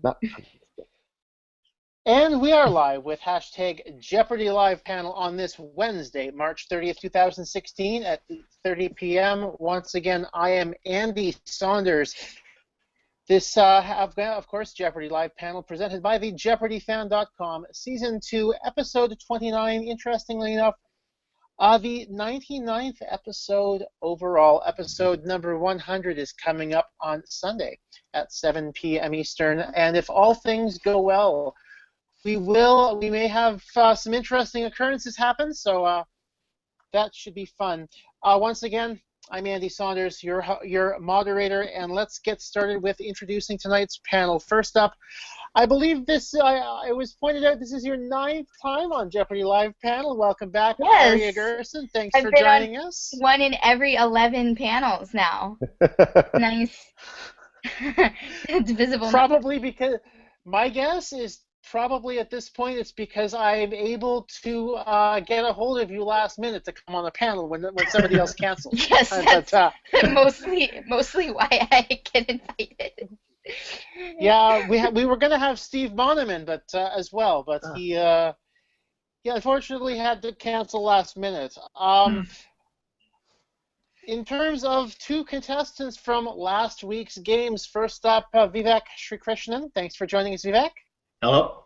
Not, And we are live with hashtag Jeopardy Live panel on this Wednesday, March 30th, 2016 at 8:30 p.m. Once again, I am Andy Saunders. This, of course, Jeopardy Live panel presented by the JeopardyFan.com, Season 2, Episode 29. Interestingly enough, the 99th episode overall, episode number 100, is coming up on Sunday at 7 p.m. Eastern. And if all things go well, we may have some interesting occurrences happen, so that should be fun. Once again, I'm Andy Saunders, your moderator, and let's get started with introducing tonight's panel. First up, I believe this, it was pointed out, this is your 9th time on Jeopardy Live panel. Welcome back, Yes. Aria Gerson. Thanks I've for been joining on us. one in every 11 panels now. Nice. It's visible. Probably because, my guess is probably at this point it's because I'm able to get a hold of you last minute to come on the panel when somebody else cancels. Yes, that's mostly why I get invited. Yeah, we were going to have Steve Bonneman, but as well, but he unfortunately had to cancel last minute. In terms of two contestants from last week's games, first up, Vivek Srikrishnan. Thanks for joining us, Vivek. Hello.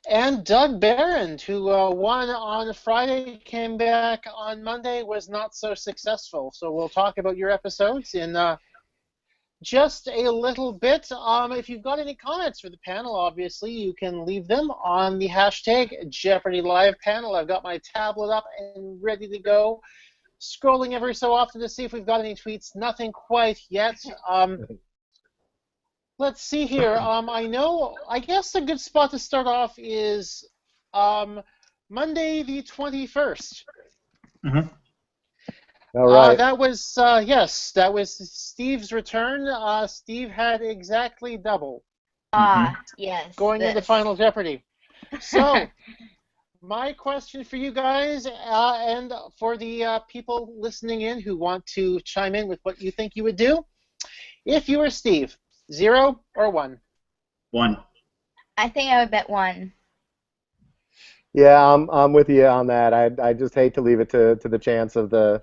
And Doug Behrend, who won on Friday, came back on Monday, was not so successful. So we'll talk about your episodes in just a little bit. If you've got any comments for the panel, obviously, you can leave them on the hashtag Jeopardy Live panel. I've got my tablet up and ready to go. Scrolling every so often to see if we've got any tweets. Nothing quite yet. Let's see here. I guess a good spot to start off is Monday the 21st. Mm-hmm. all right. That was, yes, that was Steve's return. Steve had exactly double. Yes. Going into Final Jeopardy. So, my question for you guys and for the people listening in who want to chime in with what you think you would do, if you were Steve, 0 or 1? 1. I think I would bet 1. Yeah, I'm with you on that. I just hate to leave it to the chance of the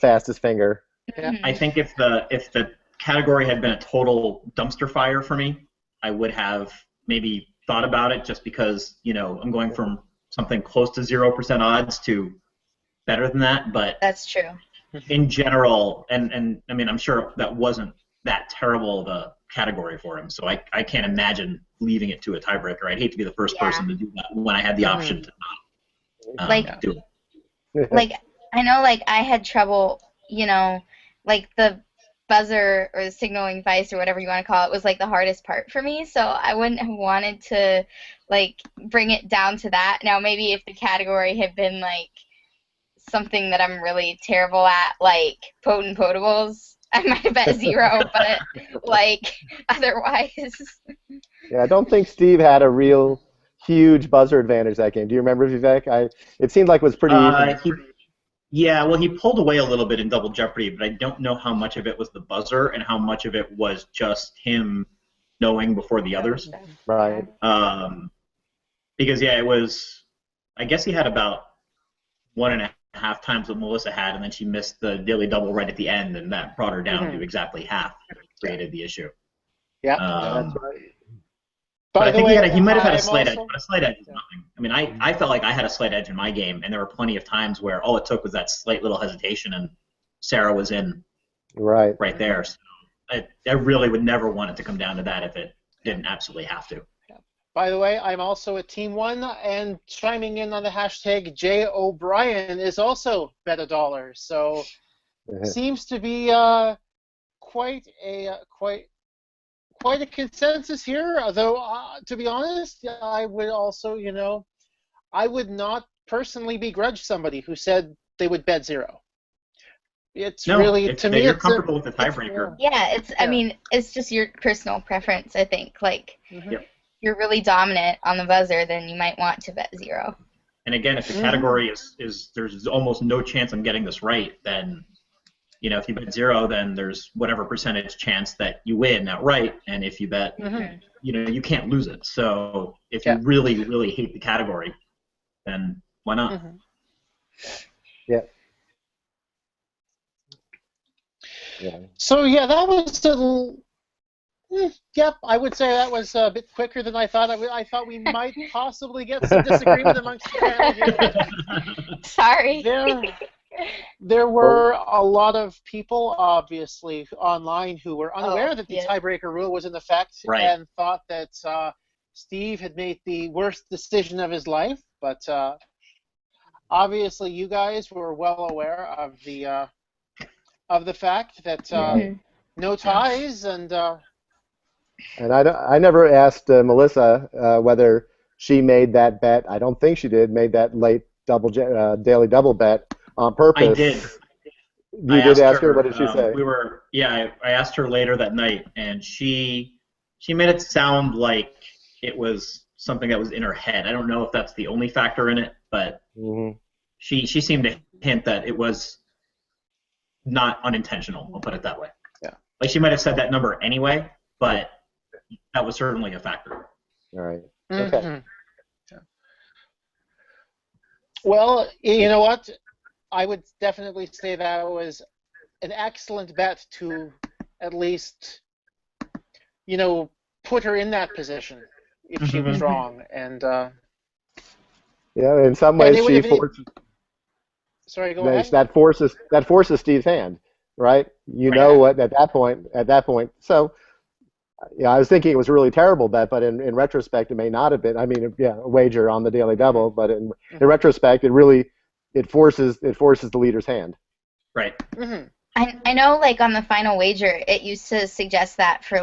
fastest finger. Yeah. I think if the category had been a total dumpster fire for me, I would have maybe thought about it, just because, I'm going from something close to 0% odds to better than that. But That's true. in general, and I mean, I'm sure that wasn't that terrible of a category for him, so I can't imagine leaving it to a tiebreaker. I'd hate to be the first person to do that when I had the option to not do it. Like, I know, I had trouble, the buzzer or the signaling device or whatever you want to call it was, the hardest part for me, so I wouldn't have wanted to, bring it down to that. Now, maybe if the category had been, something that I'm really terrible at, like potent potables, I might have bet 0, but, otherwise. Yeah, I don't think Steve had a real huge buzzer advantage that game. Do you remember, Vivek? It seemed like it was pretty even. He pulled away a little bit in Double Jeopardy, but I don't know how much of it was the buzzer and how much of it was just him knowing before the others. Right. Because, it was, I guess he had about 1.5 times what Melissa had, and then she missed the daily double right at the end, and that brought her down to exactly half, and created the issue. Yeah, that's right. But I think he might have had a slight edge, but a slight edge is nothing. I mean, I felt like I had a slight edge in my game, and there were plenty of times where all it took was that slight little hesitation, and Sarah was in right there. So I really would never want it to come down to that if it didn't absolutely have to. By the way, I'm also a Team 1, and chiming in on the hashtag J. O'Brien is also bet $1. So seems to be quite a consensus here. Although, to be honest, I would also, I would not personally begrudge somebody who said they would bet 0. It's really, to me, you're comfortable with the tiebreaker. I mean, it's just your personal preference, I think. Yep. You're really dominant on the buzzer, then you might want to bet 0. And again, if the category is there's almost no chance I'm getting this right, then if you bet 0, then there's whatever percentage chance that you win outright, and if you bet, you can't lose it. So if you really, really hate the category, then why not? Yeah. So that was yep, I would say that was a bit quicker than I thought. I thought we might possibly get some disagreement amongst the panel here. Sorry. There were a lot of people, obviously, online who were unaware that the tiebreaker rule was in effect and thought that Steve had made the worst decision of his life. But obviously, you guys were well aware of the fact that no ties and. And I never asked Melissa whether she made that bet. I don't think she did. Made that late daily double bet on purpose. I did. You did ask her. What did she say? I asked her later that night, and she made it sound like it was something that was in her head. I don't know if that's the only factor in it, but she seemed to hint that it was not unintentional. I'll put it that way. Yeah. Like she might have said that number anyway, but that was certainly a factor. All right. Okay. Well, you know what? I would definitely say that was an excellent bet to at least, put her in that position if she was wrong. And in some ways she forces. Sorry, go ahead. That forces Steve's hand, right? Know what at that point. So. I was thinking it was a really terrible bet, but in retrospect, it may not have been. I mean, a wager on the daily double, but in retrospect, it forces the leader's hand. Right. I know, like on the final wager, it used to suggest that for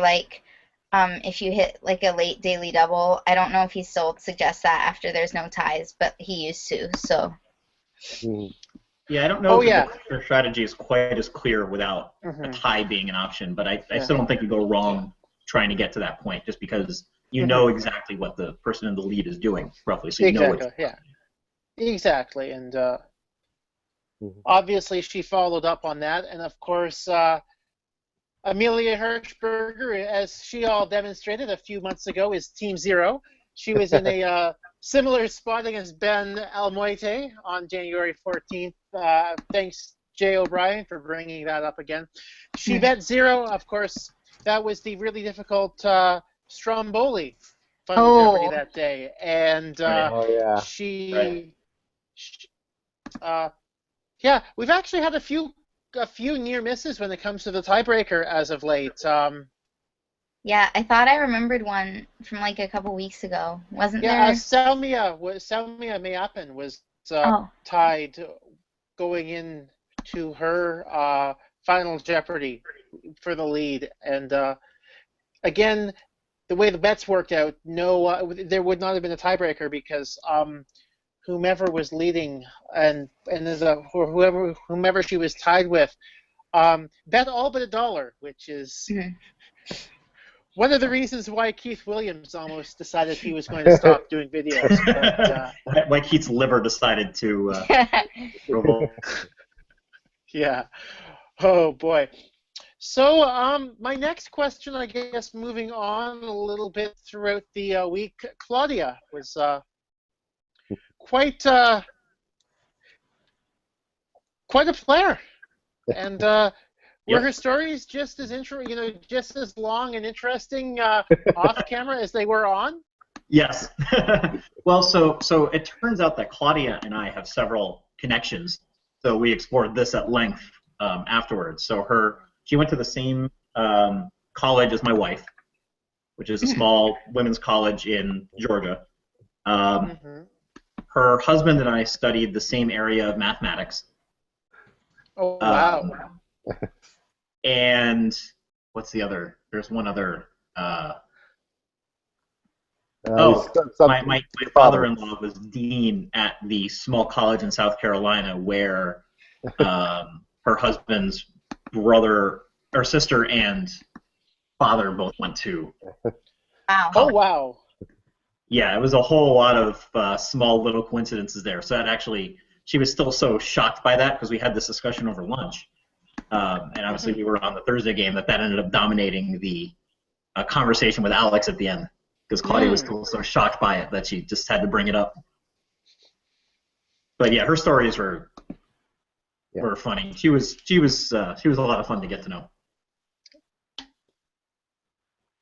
if you hit like a late daily double. I don't know if he still suggests that after there's no ties, but he used to. So. Yeah, I don't know if the strategy is quite as clear without a tie being an option, but I still don't think you go wrong trying to get to that point, just because you know exactly what the person in the lead is doing, roughly, so you know what. Exactly, and obviously she followed up on that, and of course Amelia Hirschberger, as she all demonstrated a few months ago, is Team Zero. She was in a similar spot against Ben Almoite on January 14th. Thanks, Jay O'Brien, for bringing that up again. She bet 0, of course. That was the really difficult Stromboli Jeopardy that day, and we've actually had a few near misses when it comes to the tiebreaker as of late. Yeah, I thought I remembered one from like a couple weeks ago. Wasn't there? Salmia Mayapan was tied going into her final Jeopardy for the lead, and again, the way the bets worked out, there would not have been a tiebreaker because whomever was leading and whomever she was tied with bet all but $1, which is one of the reasons why Keith Williams almost decided he was going to stop doing videos. But, why Keith's liver decided to revolt. Yeah. Oh boy. So my next question, I guess, moving on a little bit throughout the week, Claudia was quite a player, and were her stories just as just as long and interesting off camera as they were on? Yes. Well, so it turns out that Claudia and I have several connections, so we explored this at length afterwards. So she went to the same college as my wife, which is a small women's college in Georgia. Her husband and I studied the same area of mathematics. Oh, wow. And what's the other? There's one other. My father-in-law was dean at the small college in South Carolina where her husband's brother or sister and father both went to. Wow. Oh, wow. Yeah, it was a whole lot of small little coincidences there. So that actually, she was still so shocked by that because we had this discussion over lunch. and obviously we were on the Thursday game that ended up dominating the conversation with Alex at the end because Claudia was still so shocked by it that she just had to bring it up. But yeah, her stories were funny. She was a lot of fun to get to know.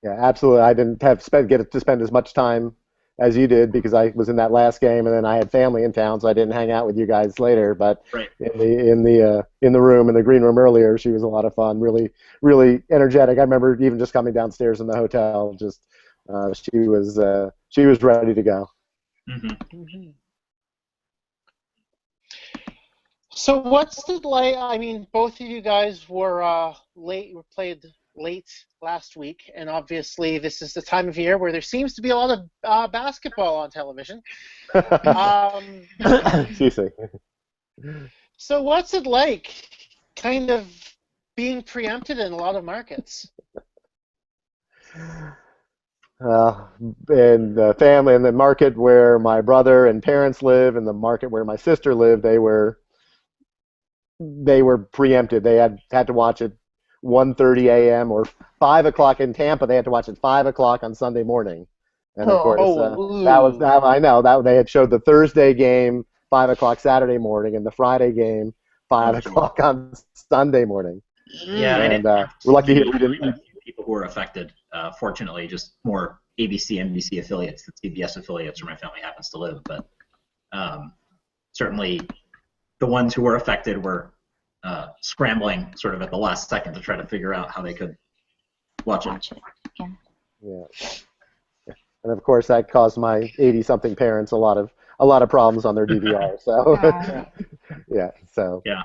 Yeah, absolutely. I didn't get to spend as much time as you did because I was in that last game, and then I had family in town, so I didn't hang out with you guys later. But in the room, in the green room earlier, she was a lot of fun. Really, really energetic. I remember even just coming downstairs in the hotel. Just she was ready to go. Mm-hmm. So what's it like? I mean, both of you guys were played late last week, and obviously this is the time of year where there seems to be a lot of basketball on television. So what's it like, kind of being preempted in a lot of markets? In the family, in the market where my brother and parents live, and the market where my sister lived, they were preempted. They had to watch it 1:30 a.m. or 5 o'clock in Tampa. They had to watch it 5 o'clock on Sunday morning, and of course I know that they had showed the Thursday game 5 o'clock Saturday morning, and the Friday game 5 o'clock on Sunday morning. Yeah, and we're lucky here we didn't. People who were affected. Fortunately, just more ABC, NBC affiliates than CBS affiliates where my family happens to live. But certainly, the ones who were affected were scrambling sort of at the last second to try to figure out how they could watch it. Yeah. And of course, that caused my 80-something parents a lot of problems on their DVR. So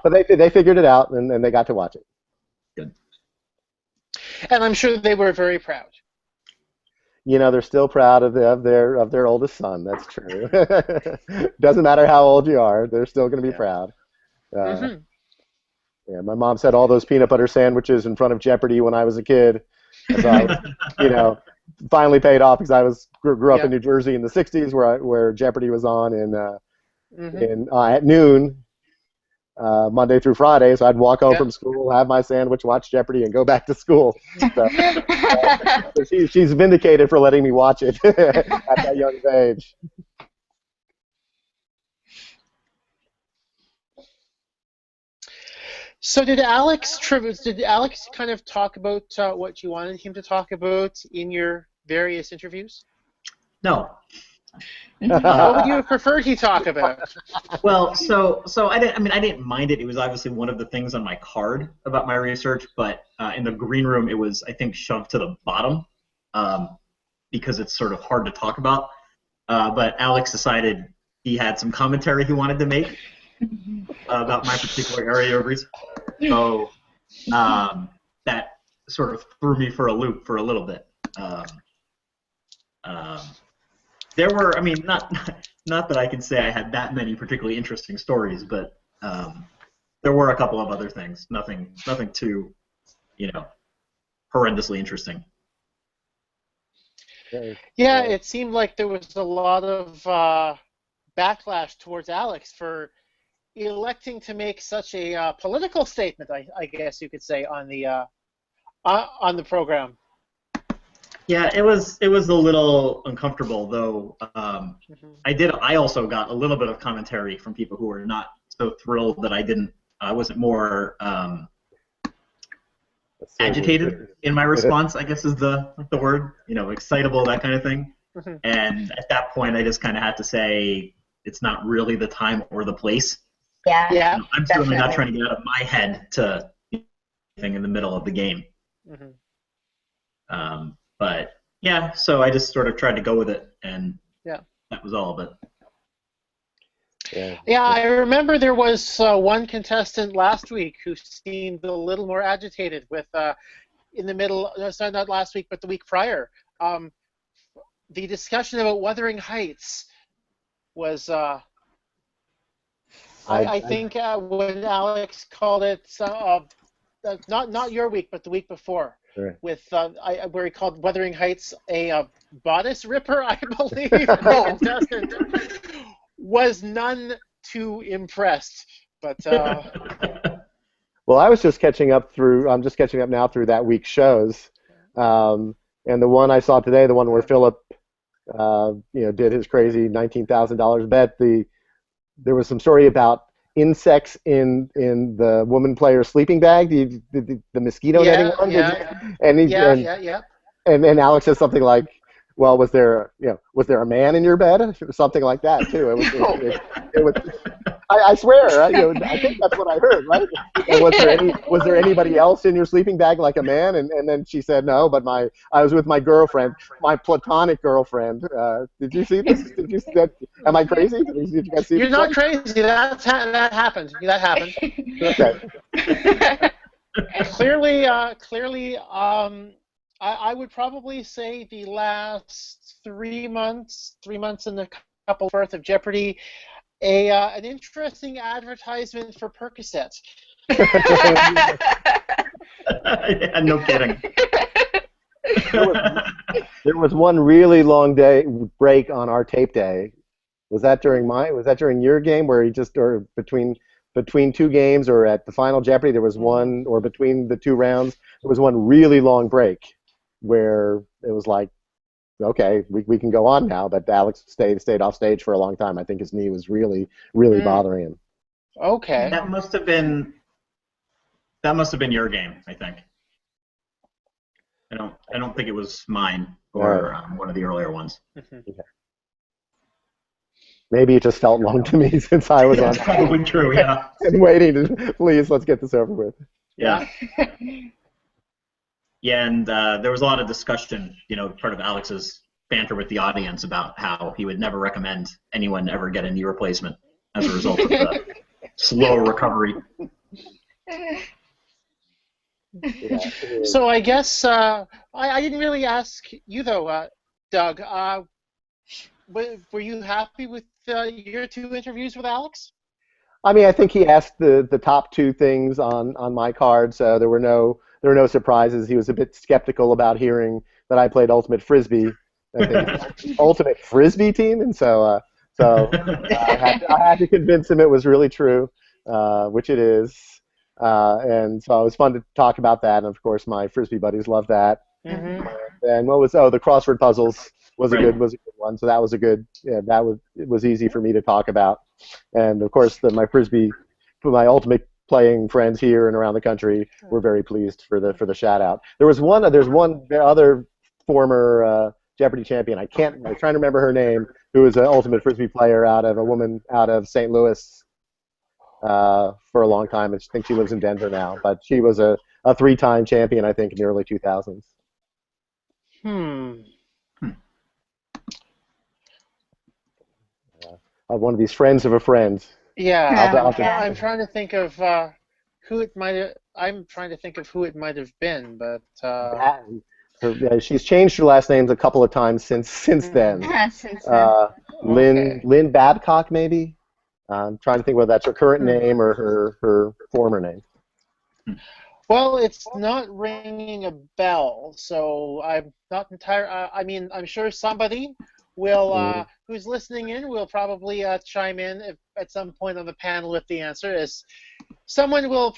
but they figured it out and they got to watch it. Good. And I'm sure they were very proud. You know, they're still proud of their oldest son. That's true. Doesn't matter how old you are, they're still going to be proud. Yeah, my mom said all those peanut butter sandwiches in front of Jeopardy when I was a kid. So I was, finally paid off because I grew up in New Jersey in the '60s where Jeopardy was on at noon. Monday through Friday, so I'd walk home from school, have my sandwich, watch Jeopardy, and go back to school. So she's vindicated for letting me watch it at that young age. So did Alex kind of talk about what you wanted him to talk about in your various interviews? No. What would you have preferred he talk about? Well, so I didn't mind it. It was obviously one of the things on my card about my research, but in the green room it was, I think, shoved to the bottom because it's sort of hard to talk about. But Alex decided he had some commentary he wanted to make about my particular area of research. So that sort of threw me for a loop for a little bit. There were, not that I can say I had that many particularly interesting stories, but there were a couple of other things. Nothing too, horrendously interesting. Yeah, it seemed like there was a lot of backlash towards Alex for electing to make such a political statement, I guess you could say, on the program. Yeah, it was a little uncomfortable, though. I also got a little bit of commentary from people who were not so thrilled that I wasn't more agitated in my response, I guess is the word, excitable, that kind of thing. And at that point, I just kind of had to say it's not really the time or the place. Yeah. I'm certainly not trying to get out of my head to anything in the middle of the game. But yeah, so I just sort of tried to go with it, and that was all of it. Yeah, I remember there was one contestant last week who seemed a little more agitated with in the middle. No, sorry, not last week, but the week prior. The discussion about Wuthering Heights was. I think when Alex called it not your week, but the week before. With where he called Wuthering Heights a bodice ripper, I believe. The contestant was none too impressed, but Well, I was just catching up through. I'm just catching up now through that week's shows, and the one I saw today, the one where Philip, did his crazy $19,000 bet. There was some story about insects in the woman player's sleeping bag, the mosquito netting one. And then Alex says something like, "Well, was there a man in your bed?" Something like that too. It was. I swear, I think that's what I heard, right? And was there anybody else in your sleeping bag like a man? And then she said no, but I was with my girlfriend, my platonic girlfriend. Did you see this? Did you see that? Am I crazy? Did you guys see? You're not crazy. That happened. That happened. Okay. Clearly, I would probably say the last 3 months and a couple worth of Jeopardy, an interesting advertisement for Percocet. Yeah, no kidding. There was one really long break on our tape day. Was that during your game where or between two games, or at the final Jeopardy there was one, or between the two rounds there was one really long break where it was like, okay, we can go on now, but Alex stayed off stage for a long time. I think his knee was really bothering him. Okay. That must have been your game, I think. I don't think it was mine or one of the earlier ones. Mm-hmm. Okay. Maybe it just felt long to me since I was on. That's probably true, yeah. And waiting to, please, let's get this over with. Yeah. Yeah, and there was a lot of discussion, part of Alex's banter with the audience about how he would never recommend anyone ever get a knee replacement as a result of the slow recovery. Yeah, so I guess I didn't really ask you though, Doug. Were you happy with your two interviews with Alex? I mean, I think he asked the top two things on my card, so there were no surprises. He was a bit skeptical about hearing that I played Ultimate Frisbee, I think Ultimate Frisbee team, and so I had to convince him it was really true, which it is, and so it was fun to talk about that. And of course, my Frisbee buddies loved that. Mm-hmm. And the crossword puzzles was a good one. So that was it was easy for me to talk about. And of course, my Ultimate playing friends here and around the country were very pleased for the shout out. There's one other former Jeopardy champion. I'm trying to remember her name, who was an Ultimate Frisbee player, a woman out of St. Louis for a long time. I think she lives in Denver now, but she was a 3-time champion, I think, in the early 2000s. One of these friends of a friend. Yeah, I'm trying to think of who it might have. I'm trying to think of who it might have been, but she's changed her last names a couple of times since then. Lynn Babcock, maybe. I'm trying to think whether that's her current name or her former name. Well, it's not ringing a bell, so I'm not entirely. I mean, I'm sure somebody will, who's listening in, will probably chime in at some point on the panel with the answer. As someone will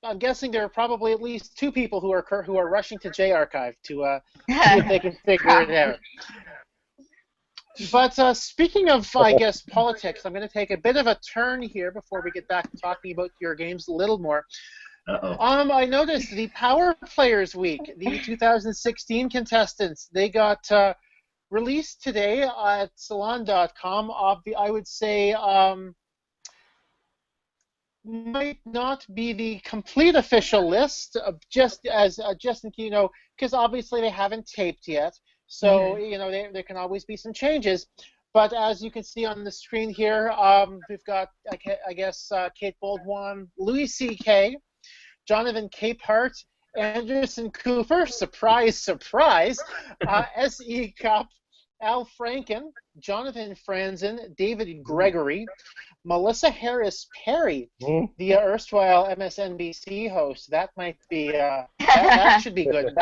I'm guessing there are probably at least 2 people who are rushing to J-Archive to see if they can figure it out. But speaking of, I guess, politics, I'm going to take a bit of a turn here before we get back to talking about your games a little more. I noticed the Power Players Week, the 2016 contestants, they got released today at Salon.com. I would say might not be the complete official list, just in because obviously they haven't taped yet. So there can always be some changes. But as you can see on the screen here, we've got I guess Kate Baldwin, Louis C.K., Jonathan Capehart, Anderson Cooper, surprise, surprise, S.E. Cup, Al Franken, Jonathan Franzen, David Gregory, Melissa Harris Perry, the erstwhile MSNBC host. That might be that should be good.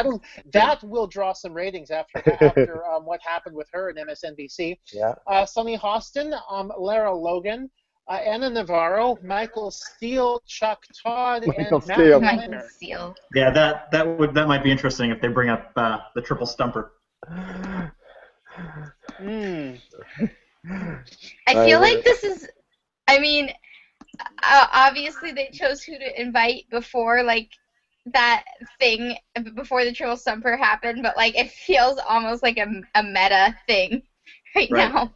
That will draw some ratings after what happened with her at MSNBC. Yeah. Sunny Hostin, Lara Logan, Anna Navarro, Michael Steele, Chuck Todd, Michael and Steele. Matt Michael Weiner. Steele. Yeah, that might be interesting if they bring up the triple stumper. I feel like this is. I mean, obviously they chose who to invite before like that thing before the triple stumper happened, but like it feels almost like a meta thing right now.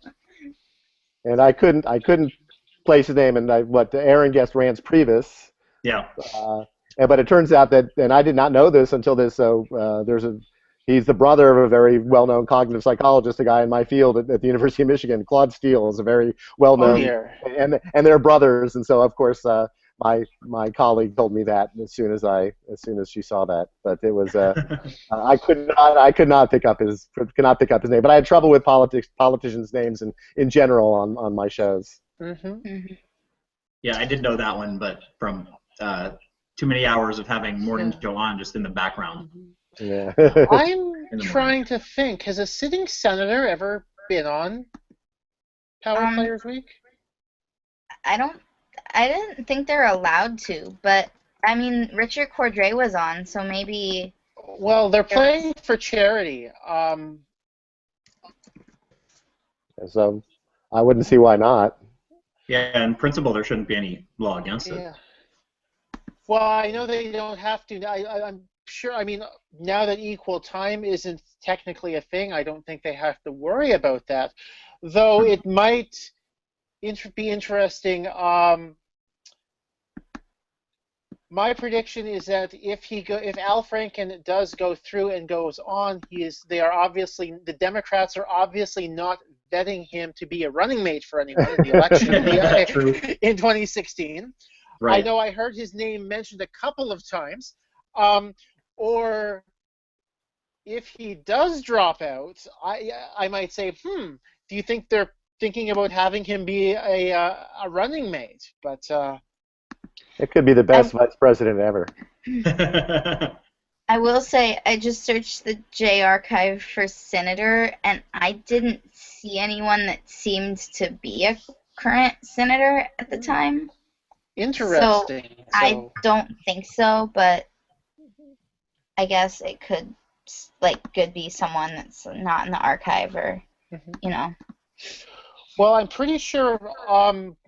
And I couldn't place his name, and Aaron guessed Rance Priebus. Yeah. But it turns out that, and I did not know this until this. So he's the brother of a very well-known cognitive psychologist, a guy in my field at the University of Michigan. Claude Steele is a very well-known, and they're brothers. And so of course my colleague told me that as soon as she saw that. But it was I could not pick up his name. But I had trouble with politicians' names in general on my shows. Yeah, I did know that one, but from too many hours of having Morning Joe on just in the background. Yeah. I'm trying to think. Has a sitting senator ever been on Power Players Week? I didn't think they're allowed to, but I mean, Richard Cordray was on, so maybe. Well, they're playing for charity. So I wouldn't see why not. Yeah, in principle, there shouldn't be any law against it. Yeah. Well, I know they don't have to. I'm sure. I mean, now that equal time isn't technically a thing, I don't think they have to worry about that. Though it might be interesting. My prediction is that if Al Franken does go through and goes on, the Democrats are obviously not vetting him to be a running mate for anyone in the election in 2016. Right. I know I heard his name mentioned a couple of times. Or if he does drop out, I might say, do you think they're thinking about having him be a running mate? But it could be the best vice president ever. I will say I just searched the J archive for senator, and I didn't see anyone that seemed to be a current senator at the time. Interesting. So I don't think so, but I guess it could be someone that's not in the archive or, Well, I'm pretty sure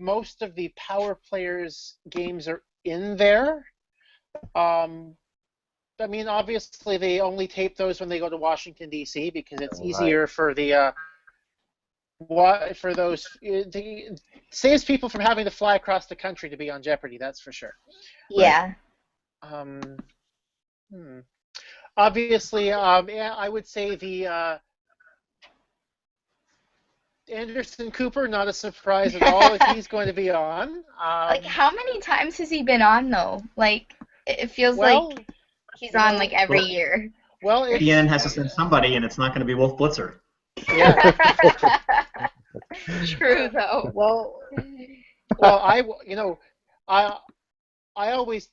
most of the Power Players games are in there. I mean, obviously they only tape those when they go to Washington D.C. because it's easier for the saves people from having to fly across the country to be on Jeopardy. That's for sure. Yeah. Obviously, I would say the Anderson Cooper, not a surprise at all if he's going to be on. How many times has he been on, though? It feels like he's on, every year. Well, CNN has to send somebody, and it's not going to be Wolf Blitzer. Yeah. True, though. Well, I always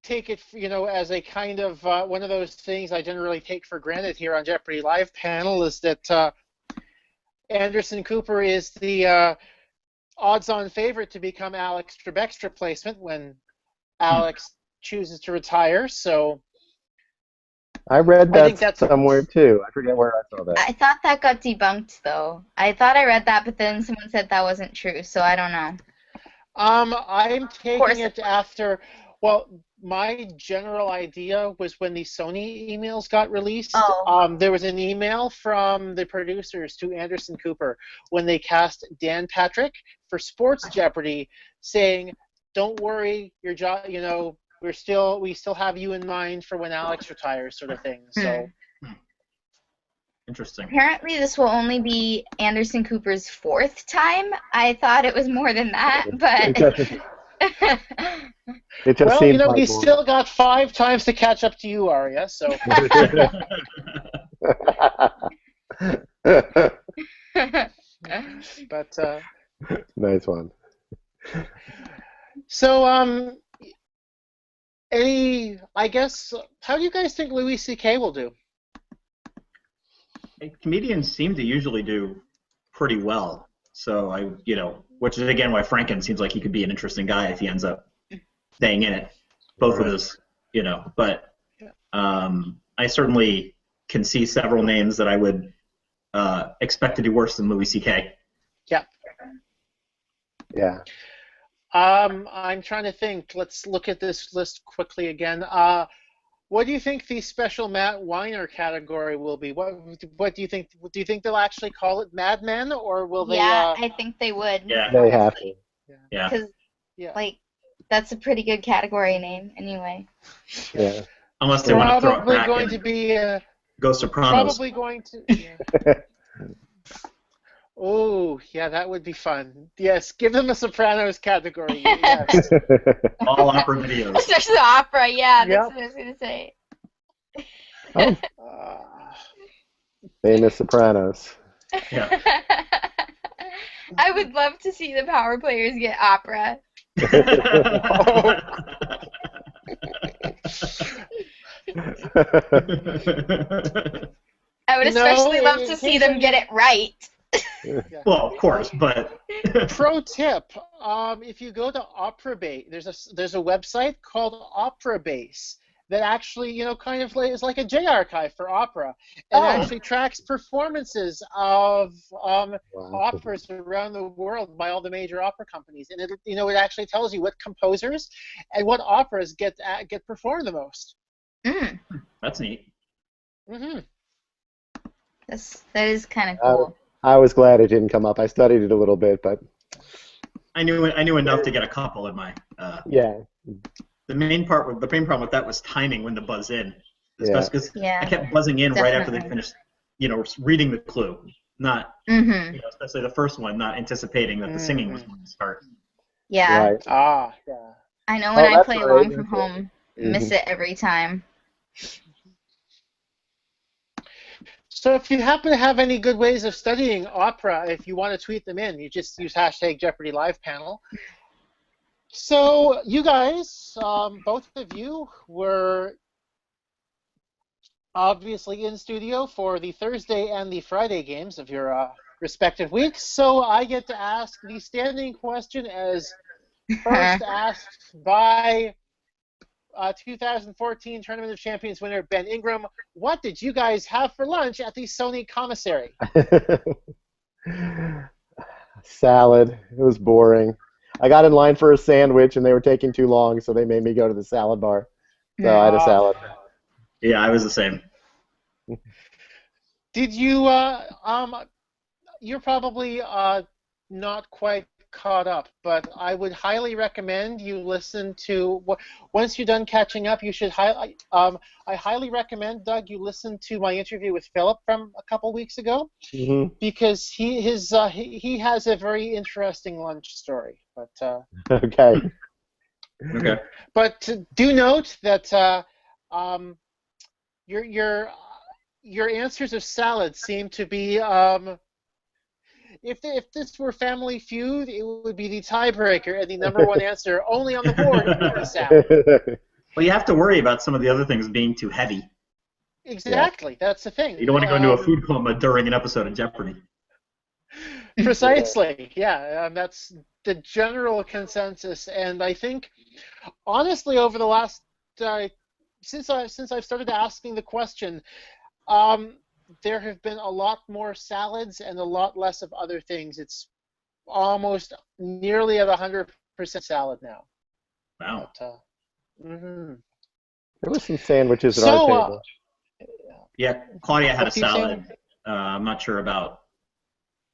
take it, as a kind of one of those things I generally take for granted here on Jeopardy Live panel is that Anderson Cooper is the odds-on favorite to become Alex Trebek's replacement when Alex chooses to retire. So I read that somewhere too. I forget where I saw that. I thought that got debunked, though. I thought I read that, but then someone said that wasn't true, so I don't know. I'm taking it after. Well, my general idea was when the Sony emails got released. There was an email from the producers to Anderson Cooper when they cast Dan Patrick for Sports Jeopardy, saying, "Don't worry, your job. We still have you in mind for when Alex retires," sort of thing. So. Interesting. Apparently, this will only be Anderson Cooper's 4th time. I thought it was more than that, but. It just seems he's still got 5 times to catch up to you, Aria. So. But. Nice one. So, I guess, how do you guys think Louis C.K. will do? Comedians seem to usually do pretty well. So which is again why Franken seems like he could be an interesting guy if he ends up staying in it. Both of those, but I certainly can see several names that I would expect to do worse than Louis C.K. Yeah. Yeah. I'm trying to think. Let's look at this list quickly again. What do you think the special Matt Weiner category will be? What do you think? Do you think they'll actually call it Mad Men, or will they? Yeah, I think they would. Yeah. They have to. Yeah. Because, that's a pretty good category name, anyway. Yeah. Unless they want to throw it Probably back going to be. Go Sopranos. Probably going to. Yeah. Oh, yeah, that would be fun. Yes, give them a Sopranos category. Yes. All opera videos. Especially the opera, yeah, that's what I was going to say. Famous Sopranos. Yeah. I would love to see the power players get opera. I would especially love to see them get it right. Well, of course, but pro tip: if you go to OperaBase, there's a website called OperaBase that actually, kind of is like a J archive for opera, and actually tracks performances of operas around the world by all the major opera companies, and it actually tells you what composers and what operas get performed the most. That's neat. Mm-hmm. That is kind of cool. I was glad it didn't come up. I studied it a little bit, but I knew enough to get a couple in my. Yeah. The main problem with that was timing when to buzz in, especially because I kept buzzing in right after they finished, reading the clue, not, especially the first one, not anticipating that the singing was going to start. Yeah. Right. Yeah. I know when I play along from home, miss it every time. So if you happen to have any good ways of studying opera, if you want to tweet them in, you just use hashtag Jeopardy Live Panel. So you guys, both of you, were obviously in studio for the Thursday and the Friday games of your respective weeks. So I get to ask the standing question as first asked by 2014 Tournament of Champions winner Ben Ingram. What did you guys have for lunch at the Sony commissary? Salad. It was boring. I got in line for a sandwich, and they were taking too long, so they made me go to the salad bar. So I had a salad. Yeah, I was the same. Did you? You're probably not quite caught up, but I would highly recommend you listen to. Once you're done catching up, you should I highly recommend, Doug, you listen to my interview with Philip from a couple weeks ago, because he has a very interesting lunch story. But Okay. But do note that your answers of salad seem to be. If this were Family Feud, it would be the tiebreaker, and the number one answer only on the board would be the salad. Well, you have to worry about some of the other things being too heavy. Exactly, that's the thing. You don't want to go into a food coma during an episode of Jeopardy. Precisely, yeah. That's the general consensus, and I think, honestly, over the last since I've started asking the question, there have been a lot more salads and a lot less of other things. It's almost nearly at 100% salad now. Wow. But, There were some sandwiches at our table. Yeah, Claudia had a salad. I'm not sure about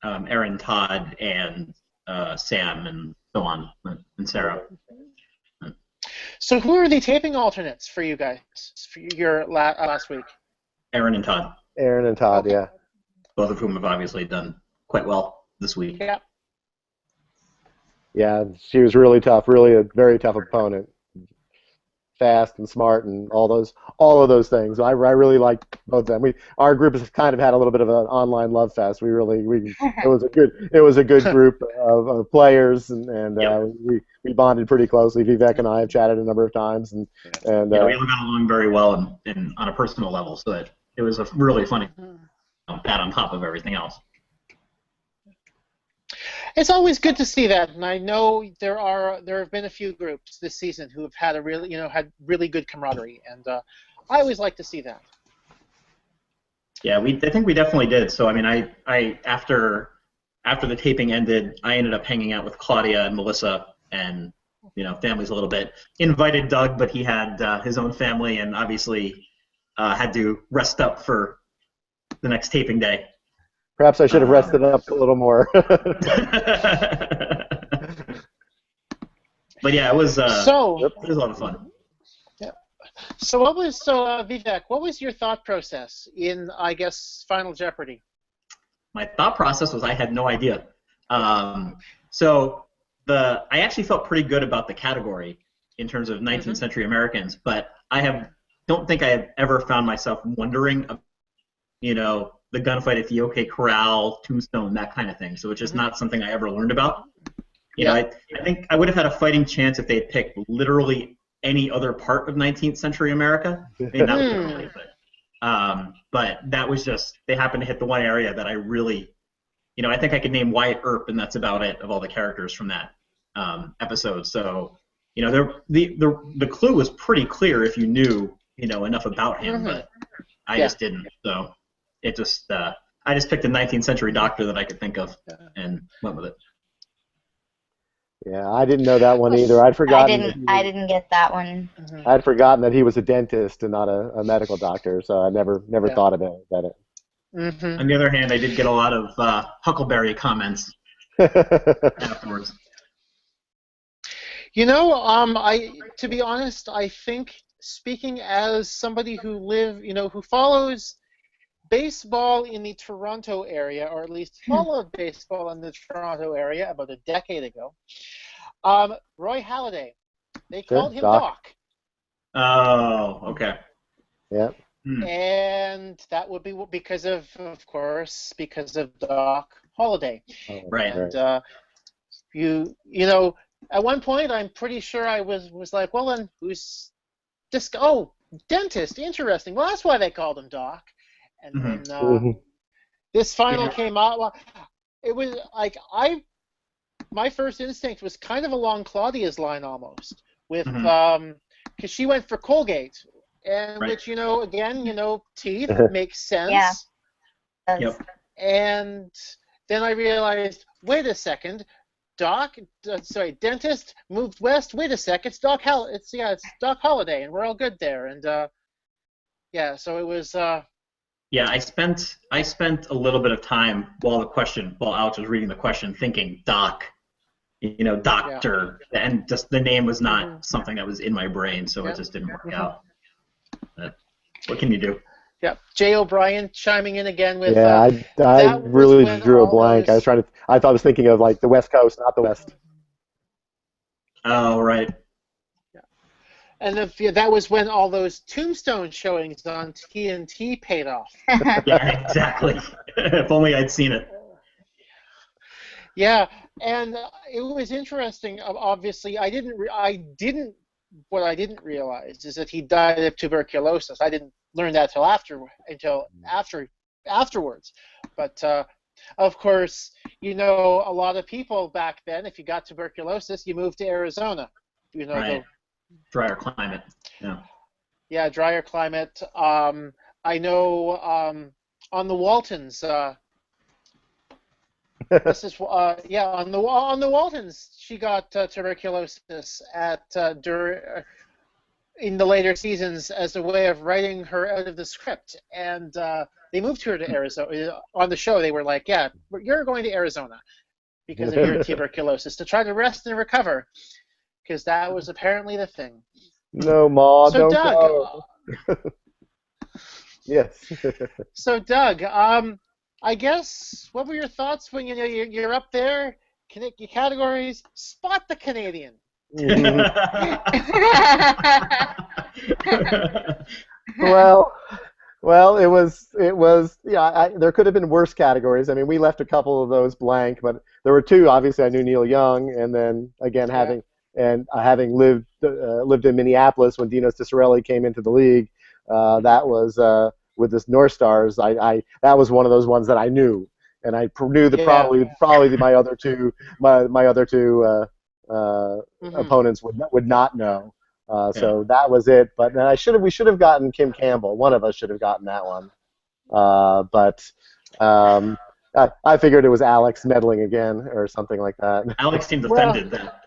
Erin, Todd, and Sam, and so on, and Sarah. So who are the taping alternates for you guys for your last week? Erin and Todd. Erin and Todd, yeah. Both of whom have obviously done quite well this week. Yeah. Yeah, she was really tough, really a very tough opponent. Fast and smart and all of those things. I really liked both of them. Our group has kind of had a little bit of an online love fest. It was a good group of players, and we bonded pretty closely. Vivek and I have chatted a number of times, and we all got along very well and on a personal level. So it was a really funny pat on top of everything else. It's always good to see that, and I know there have been a few groups this season who have had had really good camaraderie, and I always like to see that. Yeah, I think we definitely did. So I mean, I after the taping ended, I ended up hanging out with Claudia and Melissa and families a little bit. Invited Doug, but he had his own family and obviously had to rest up for the next taping day. Perhaps I should have rested up a little more. But yeah, it was a lot of fun. Yeah. So Vivek, what was your thought process in, I guess, Final Jeopardy? My thought process was I had no idea. So I actually felt pretty good about the category in terms of 19th century Americans, but don't think I have ever found myself wondering, the gunfight at the OK Corral, Tombstone, that kind of thing. So it's just not something I ever learned about. I think I would have had a fighting chance if they had picked literally any other part of 19th century America. I mean, that would be really, but that was just, they happened to hit the one area that I really, I think I could name Wyatt Earp, and that's about it of all the characters from that episode. So, the clue was pretty clear if you knew, enough about him, but I just didn't. So it just, I just picked a 19th century doctor that I could think of and went with it. Yeah, I didn't know that one either. I'd forgotten. I didn't get that one. I'd forgotten that he was a dentist and not a medical doctor, so I never thought about it. On the other hand, I did get a lot of Huckleberry comments afterwards. To be honest, I think, speaking as somebody who follows baseball in the Toronto area, or at least followed baseball in the Toronto area about a decade ago, Roy Halladay, they called him Doc. Oh, okay. Yeah. And that would be because of Doc Holliday. Right. And at one point, I'm pretty sure I was like, well, then who's this? Oh, dentist. Interesting. Well, that's why they called him Doc. And then this final came out. Well, it was like my first instinct was kind of along Claudia's line almost, with because she went for Colgate, and which again teeth makes sense. Yeah. Yep. And then I realized, wait a second, dentist moved west. Wait a second, it's Doc it's Doc Holliday, and we're all good there. And so it was. Yeah, I spent a little bit of time while Alex was reading the question, thinking Doc, doctor, and just the name was not something that was in my brain, so it just didn't work out. But what can you do? Yeah, Jay O'Brien chiming in again with. Yeah, I really drew a blank. I thought I was thinking of like the West Coast, not the West. Oh, right. And that was when all those Tombstone showings on TNT paid off. Yeah, exactly. If only I'd seen it. Yeah, and it was interesting. Obviously, what I didn't realize is that he died of tuberculosis. I didn't learn that until afterwards. But of course, a lot of people back then, if you got tuberculosis, you moved to Arizona. Right. Drier climate. Yeah. Yeah, drier climate. I know on the Waltons. This is on the Waltons. She got tuberculosis in the later seasons as a way of writing her out of the script, and they moved her to Arizona. On the show, they were like, "Yeah, you're going to Arizona because of your tuberculosis to try to rest and recover." Because that was apparently the thing. No, Ma, so don't Doug, go. Yes. So Doug, I guess what were your thoughts when you're up there, connect your categories, spot the Canadian? Well, it was there could have been worse categories. I mean, we left a couple of those blank, but there were two. Obviously, I knew Neil Young, and then again having lived in Minneapolis when Dinos Tisserelli came into the league, that was with the North Stars. That was one of those ones that I knew, and I knew that probably my other two opponents would not know. So that was it. But then we should have gotten Kim Campbell. One of us should have gotten that one. But I figured it was Alex meddling again or something like that. Alex seemed offended that.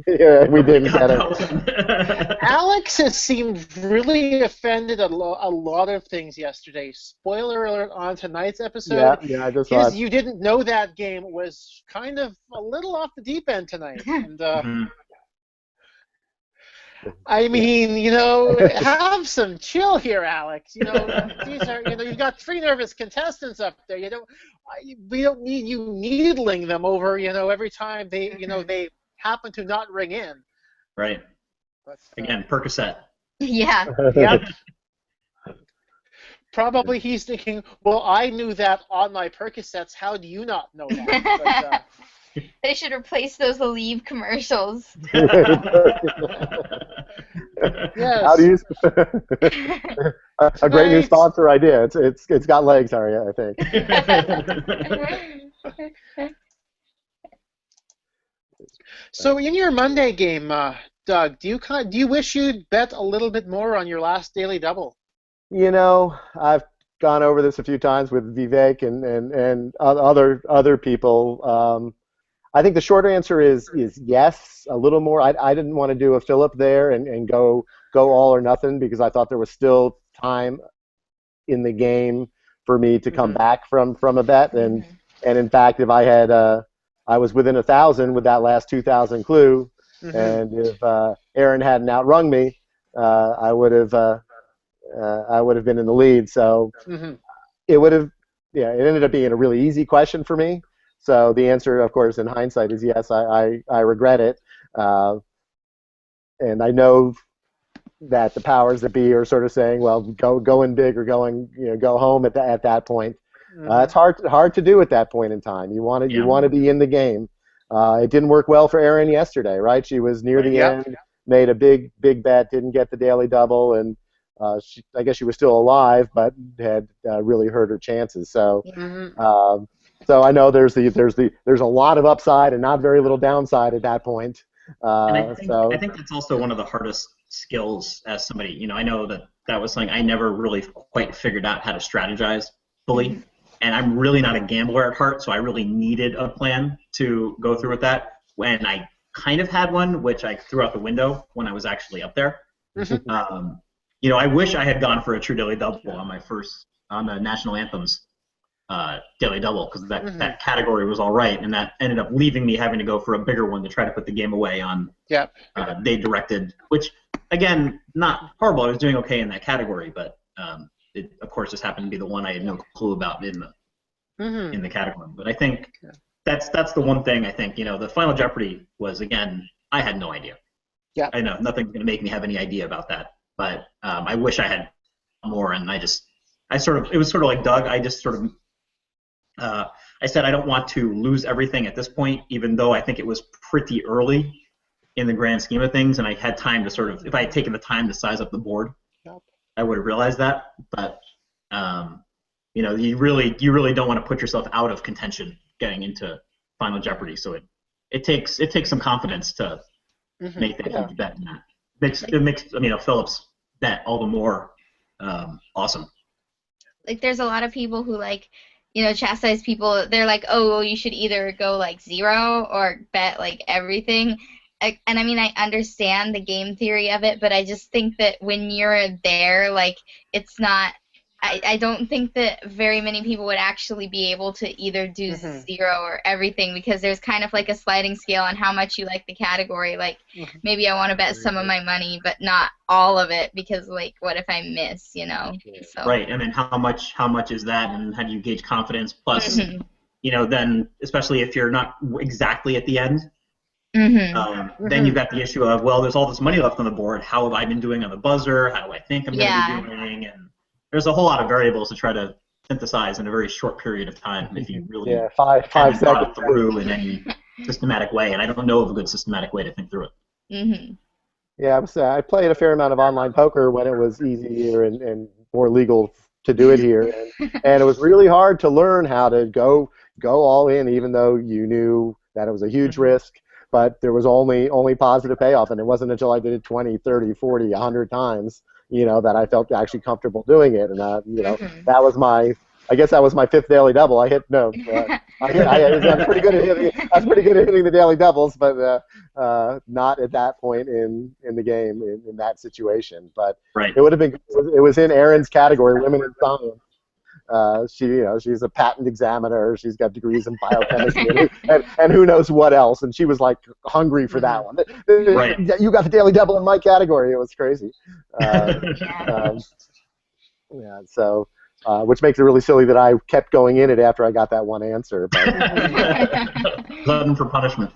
Yeah, we didn't get it. Alex has seemed really offended at a lot of things yesterday. Spoiler alert on tonight's episode. Yeah, I just saw it. You didn't know that game was kind of a little off the deep end tonight. And I mean, have some chill here, Alex. These are, you've got 3 nervous contestants up there. We don't need you needling them over, every time they happen to not ring in. Right. But, again, Percocet. Yeah. Yep. Probably he's thinking, well, I knew that on my Percocets. How do you not know that? But, they should replace those Aleve commercials. Yes. How do you? A great new sponsor idea. It's got legs, Aria, I think. So in your Monday game, Doug, do you wish you'd bet a little bit more on your last daily double? I've gone over this a few times with Vivek and other people. I think the short answer is yes, a little more. I didn't want to do a fill-up there and go all or nothing because I thought there was still time in the game for me to come back from a bet. And in fact, if I had I was within 1,000 with that last 2,000 clue, and if Aaron hadn't outrung me, I would have been in the lead. So it would have, it ended up being a really easy question for me. So the answer, of course, in hindsight, is yes. I regret it, and I know that the powers that be are sort of saying, well, go in big or go home at that point. It's hard to do at that point in time. You want to be in the game. It didn't work well for Erin yesterday, right? She was near the end, made a big bet, didn't get the daily double, and I guess she was still alive, but had really hurt her chances. So. So I know there's a lot of upside and not very little downside at that point. And I think that's also one of the hardest skills as somebody. I know that was something I never really quite figured out how to strategize fully. And I'm really not a gambler at heart, so I really needed a plan to go through with that. When I kind of had one, which I threw out the window when I was actually up there. I wish I had gone for a true daily double on the national anthems. Daily double because that category was all right, and that ended up leaving me having to go for a bigger one to try to put the game away on. They directed, which again, not horrible. I was doing okay in that category, but it of course just happened to be the one I had no clue about in the category. But I think that's the one thing I think the Final Jeopardy was, again, I had no idea. I know nothing's going to make me have any idea about that, but I wish I had more, and it was sort of like Doug. I just sort of I said I don't want to lose everything at this point, even though I think it was pretty early in the grand scheme of things, and I had time to sort of, if I had taken the time to size up the board, I would have realized that. But you really don't want to put yourself out of contention getting into Final Jeopardy. So it takes some confidence to make that huge bet. It makes Phillips' bet all the more awesome. Like, there's a lot of people who chastise people. They're like, oh, well, you should either go 0 or bet everything. And I mean, I understand the game theory of it, but I just think that when you're there, it's not. I don't think that very many people would actually be able to either do 0 or everything, because there's kind of a sliding scale on how much you like the category. Maybe I want to bet some of my money, but not all of it, because what if I miss, So. Right, and then how much is that, and how do you gauge confidence? Plus, then especially if you're not exactly at the end, then you've got the issue of, well, there's all this money left on the board. How have I been doing on the buzzer? How do I think I'm going to be doing? And there's a whole lot of variables to try to synthesize in a very short period of time if you really five haven't thought seconds it through in any systematic way. And I don't know of a good systematic way to think through it. Yeah, I played a fair amount of online poker when it was easier and more legal to do it here, and it was really hard to learn how to go all in, even though you knew that it was a huge risk, but there was only positive payoff, and it wasn't until I did it 20, 30, 40, 100 times, that I felt actually comfortable doing it, and that was I guess that was my 5th daily double. I was pretty good at hitting the daily doubles, but not at that point in the game in that situation. But right. It would have been. It was in Erin's category, women in science. She's a patent examiner. She's got degrees in biochemistry and who knows what else. And she was like hungry for that one. Right. You got the daily double in my category. It was crazy. So. Which makes it really silly that I kept going in it after I got that one answer. Glutton for punishment.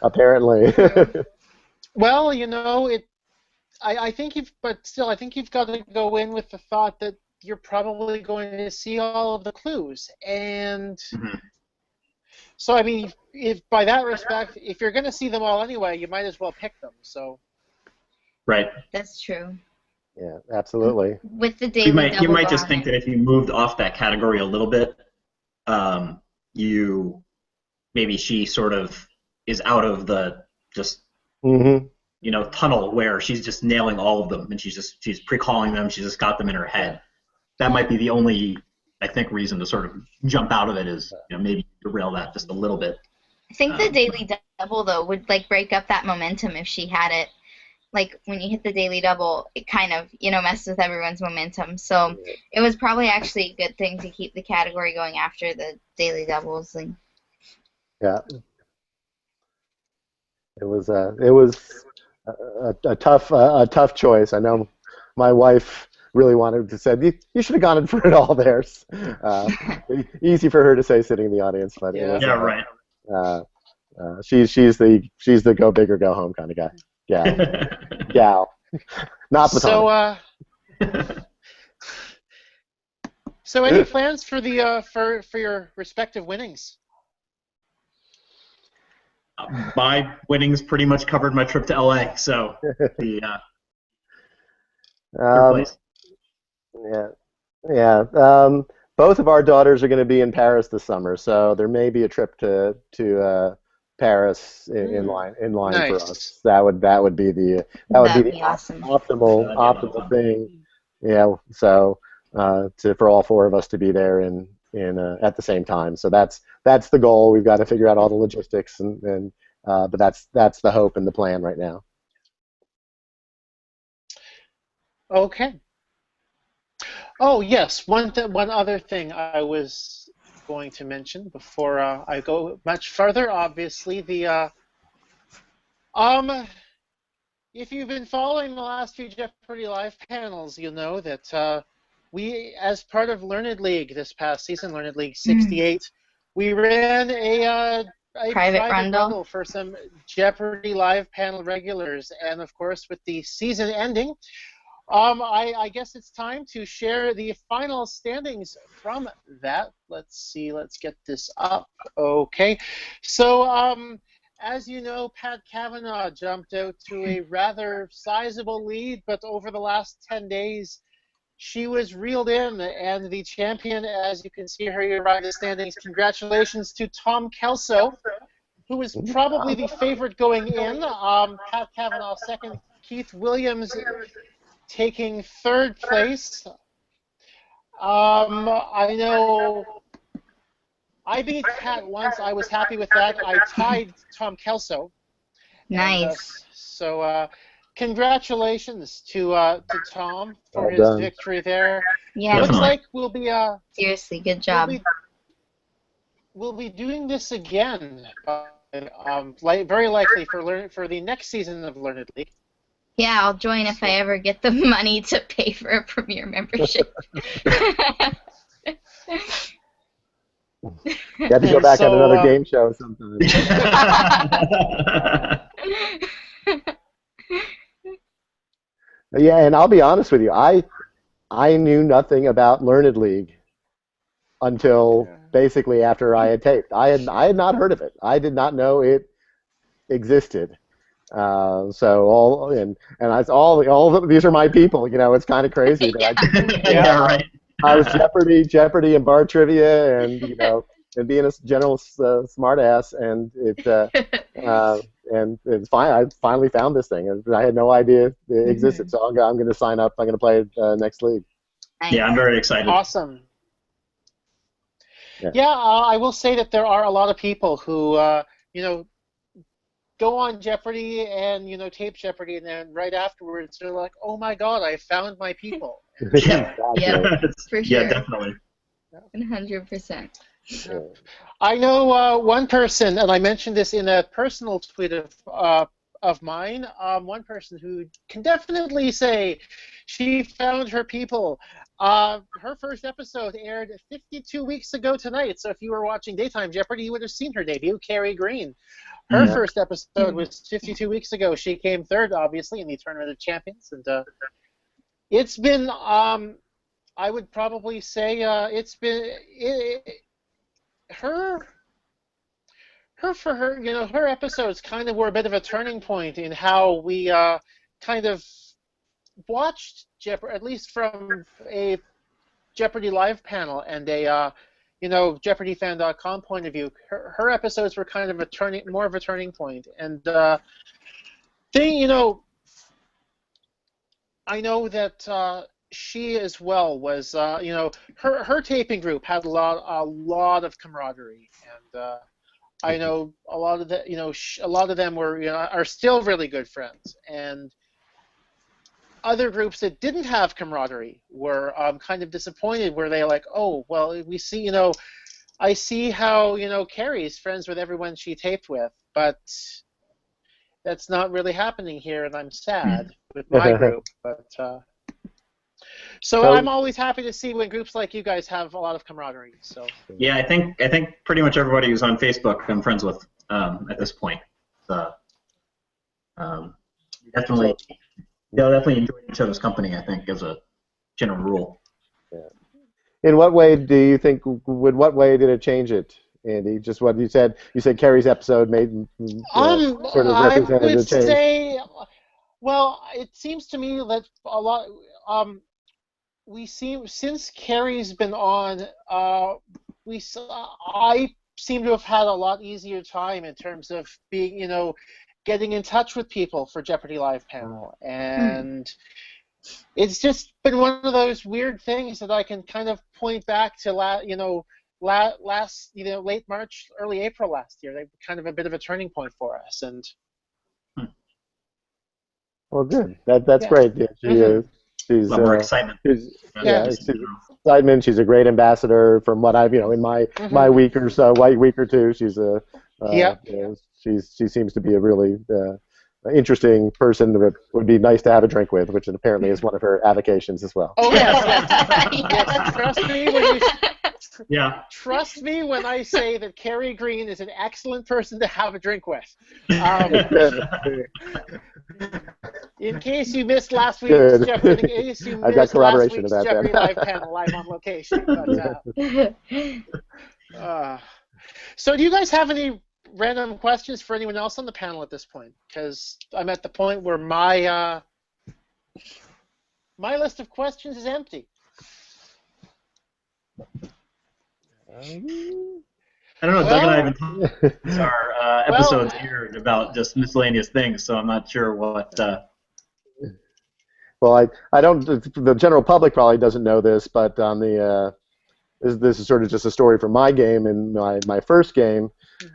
Apparently. Well, I think you've got to go in with the thought that you're probably going to see all of the clues, and so I mean, if by that respect, if you're going to see them all anyway, you might as well pick them. So. Right. That's true. Yeah, absolutely. With the daily you might just think that if you moved off that category a little bit, maybe she sort of is out of the just tunnel where she's just nailing all of them and she's pre-calling them, she's just got them in her head. That might be the only, I think, reason to sort of jump out of it is maybe derail that just a little bit. I think the daily double though would break up that momentum if she had it. Like, when you hit the daily double, it kind of, messed with everyone's momentum. So it was probably actually a good thing to keep the category going after the daily doubles. Yeah. It was a tough choice. I know my wife really wanted to say, you should have gone in for it all there. Easy for her to say sitting in the audience, but it was, right. She's the go big or go home kind of guy. Gal. Not Platonic. So any plans for the for your respective winnings? My winnings pretty much covered my trip to LA, so the place. Yeah. Both of our daughters are going to be in Paris this summer, so there may be a trip to Paris in line nice. For us. That would be the awesome. optimal thing. Yeah. So for all 4 of us to be there in at the same time. So that's the goal. We've got to figure out all the logistics but that's the hope and the plan right now. Okay. Oh yes, one other thing I was going to mention before I go much further. Obviously, if you've been following the last few Jeopardy Live panels, you'll know that we, as part of Learned League this past season, Learned League 68, we ran a private bundle for some Jeopardy Live panel regulars, and of course, with the season ending. I guess it's time to share the final standings from that. Let's see, let's get this up. Okay, so as you know, Pat Cavanaugh jumped out to a rather sizable lead, but over the last 10 days, she was reeled in, and the champion, as you can see here by the standings, congratulations to Tom Kelso, who was probably the favorite going in. Pat Cavanaugh second, Keith Williams taking 3rd place. I know I beat Pat once. I was happy with that. I tied Tom Kelso. Nice. So congratulations to Tom for his victory there. Yeah. Looks like we'll be seriously, good job. We'll be doing this again, very likely for the next season of Learned League. Yeah, I'll join if I ever get the money to pay for a Premier membership. You have to go back on another game show sometime. Yeah, and I'll be honest with you, I knew nothing about Learned League until basically after I had taped. I had not heard of it. I did not know it existed. So all these are my people. It's kind of crazy that yeah, right. I was Jeopardy, and bar trivia, and and being a general smartass, and it's fine. I finally found this thing. I had no idea it existed, so I'm going to sign up. I'm going to play it next league. Yeah, I'm very excited. Awesome. Yeah, I will say that there are a lot of people who, go on Jeopardy and, tape Jeopardy, and then right afterwards they're like, oh my God, I found my people. Yeah, for sure. Yeah, definitely. 100%. I know one person, and I mentioned this in a personal tweet of mine, one person who can definitely say she found her people. Her first episode aired 52 weeks ago tonight, so if you were watching Daytime Jeopardy, you would have seen her debut, Carrie Green. Her first episode was 52 weeks ago. She came third, obviously, in the Tournament of Champions, and it's been, I would probably say, her episodes kind of were a bit of a turning point in how we kind of watched Jeopardy, at least from a Jeopardy live panel and a JeopardyFan.com point of view. Her episodes were kind of more of a turning point, and I know that she as well was, her taping group had a lot of camaraderie, and I know a lot of a lot of them are still really good friends, and other groups that didn't have camaraderie were kind of disappointed, where they like, oh, well, we see, I see how, Carrie's friends with everyone she taped with, but that's not really happening here, and I'm sad with my group. But so I'm always happy to see when groups like you guys have a lot of camaraderie. So yeah, I think pretty much everybody who's on Facebook I'm friends with at this point. So definitely enjoy each other's company, I think, as a general rule. Yeah. In what way do you think? What way did it change it, Andy? Just what you said. You said Carrie's episode made sort of represented the change. I would say, well, it seems to me that a lot. Since Carrie's been on, I seem to have had a lot easier time in terms of being, getting in touch with people for Jeopardy Live panel, and it's just been one of those weird things that I can kind of point back to late March, early April last year. They were kind of a bit of a turning point for us, and well, good. That's great. Yeah, she's a lot more excitement. She's excitement. She's a great ambassador. From what I've, in my week or two, she's a she seems to be a really interesting person that would be nice to have a drink with, which apparently is one of her avocations as well. Oh yes. Yeah. Trust me when I say that Carrie Green is an excellent person to have a drink with. In case you missed last week's Jeopardy, Jeopardy Live panel live on location. But, so do you guys have any random questions for anyone else on the panel at this point? Because I'm at the point where my list of questions is empty. I don't know. Doug and I have been talking our episodes here about just miscellaneous things, so I'm not sure what. Well, I don't. The general public probably doesn't know this, but on the this is sort of just a story from my game in my first game,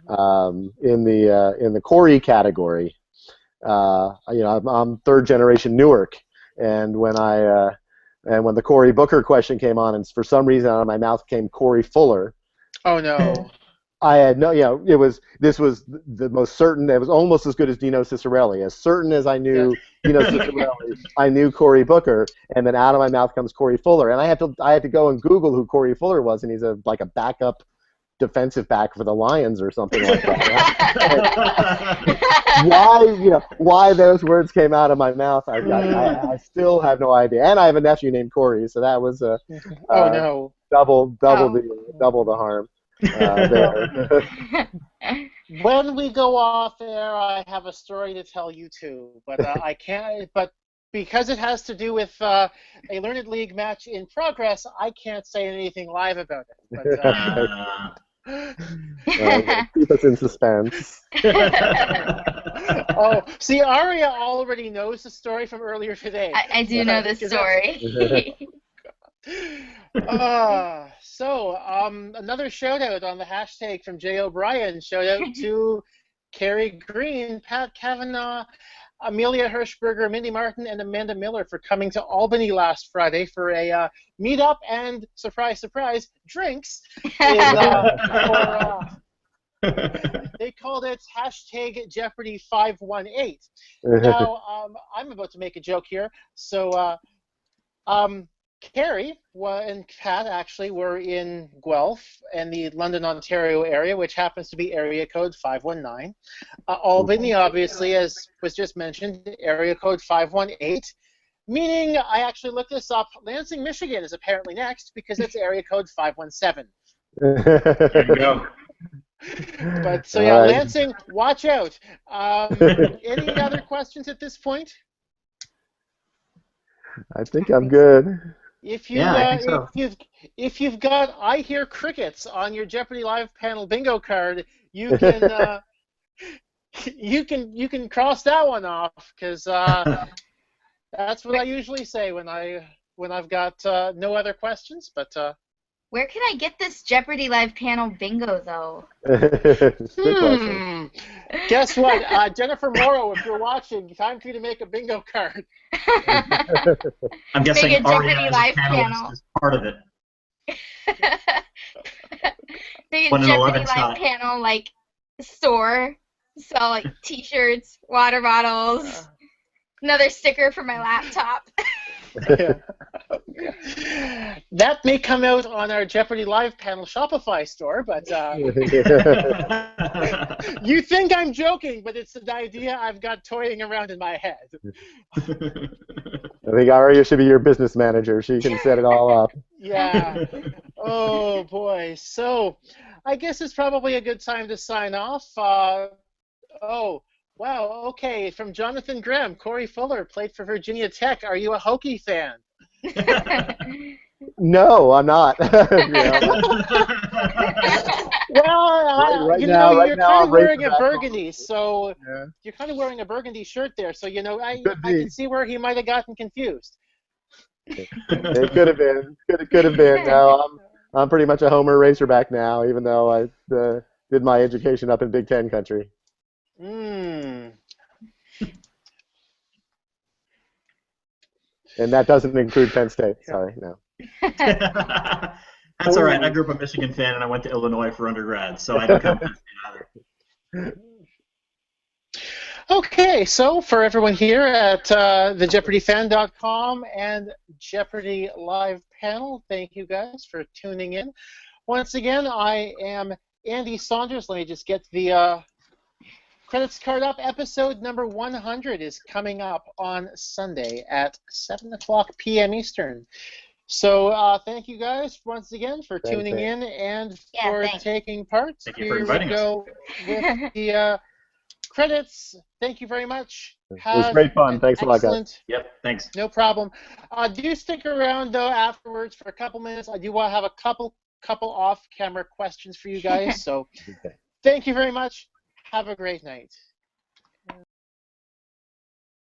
in the Corey category. I'm third generation Newark, and when the Cory Booker question came on, and for some reason out of my mouth came Corey Fuller. Oh no. I had no, this was the most certain. It was almost as good as Dino Ciccarelli. As certain as I knew Dino Ciccarelli, I knew Cory Booker, and then out of my mouth comes Corey Fuller, and I had to go and Google who Corey Fuller was, and he's like a backup defensive back for the Lions or something like that. Why those words came out of my mouth, I still have no idea. And I have a nephew named Corey, so that was double the harm. When we go off air, I have a story to tell you too, but I can't. But because it has to do with a Learned League match in progress, I can't say anything live about it. But, keep us in suspense. Oh, see, Aria already knows the story from earlier today. I do know the story. Another shout out on the hashtag from Jay O'Brien. Shout out to Carrie Green, Pat Kavanaugh, Amelia Hirschberger, Mindy Martin, and Amanda Miller for coming to Albany last Friday for a meetup and, surprise, surprise, drinks. They called it hashtag Jeopardy 518. Now, I'm about to make a joke here. So, Carrie and Pat actually were in Guelph and the London, Ontario area, which happens to be area code 519. Albany, obviously, as was just mentioned, area code 518. Meaning, I actually looked this up, Lansing, Michigan is apparently next because it's area code 517. There you go. But so yeah, right. Lansing, watch out. Any other questions at this point? I think I'm good. If you if you've got I Hear Crickets on your Jeopardy Live panel bingo card, you can you can cross that one off because that's what I usually say when I've got no other questions. But where can I get this Jeopardy Live panel bingo though? Good question. Guess what, Jennifer Morrow, if you're watching, time for you to make a bingo card. I'm guessing make a Jeopardy Aria Live panel is part of it. Make a Jeopardy Live panel like store, sell like T-shirts, water bottles, another sticker for my laptop. That may come out on our Jeopardy Live panel Shopify store, but you think I'm joking, but it's an idea I've got toying around in my head. I think Aria should be your business manager. She can set it all up. Yeah. Oh, boy. So I guess it's probably a good time to sign off. Wow, okay. From Jonathan Graham, Corey Fuller played for Virginia Tech. Are you a Hokie fan? No, I'm not. Well, right now, now, you're kind of wearing a burgundy, so yeah. You're kind of wearing a burgundy shirt there, so I can see where he might have gotten confused. It could have been. Could have been. No, I'm pretty much a Homer Razorback now, even though I did my education up in Big Ten country. And that doesn't include Penn State. Sorry, no. That's all right. I grew up a Michigan fan, and I went to Illinois for undergrad, so I don't count Penn State either. Okay, so for everyone here at thejeopardyfan.com and Jeopardy Live panel, thank you guys for tuning in. Once again, I am Andy Saunders. Let me just get the credits card up. Episode number 100 is coming up on Sunday at 7 o'clock p.m. Eastern. So thank you guys once again for tuning in and for taking part. Thank you for inviting us. Here we go with the credits. Thank you very much. It was great fun. Thanks a lot, guys. Yep, thanks. No problem. Do stick around, though, afterwards for a couple minutes. I do want to have a couple off-camera questions for you guys. So thank you very much. Have a great night.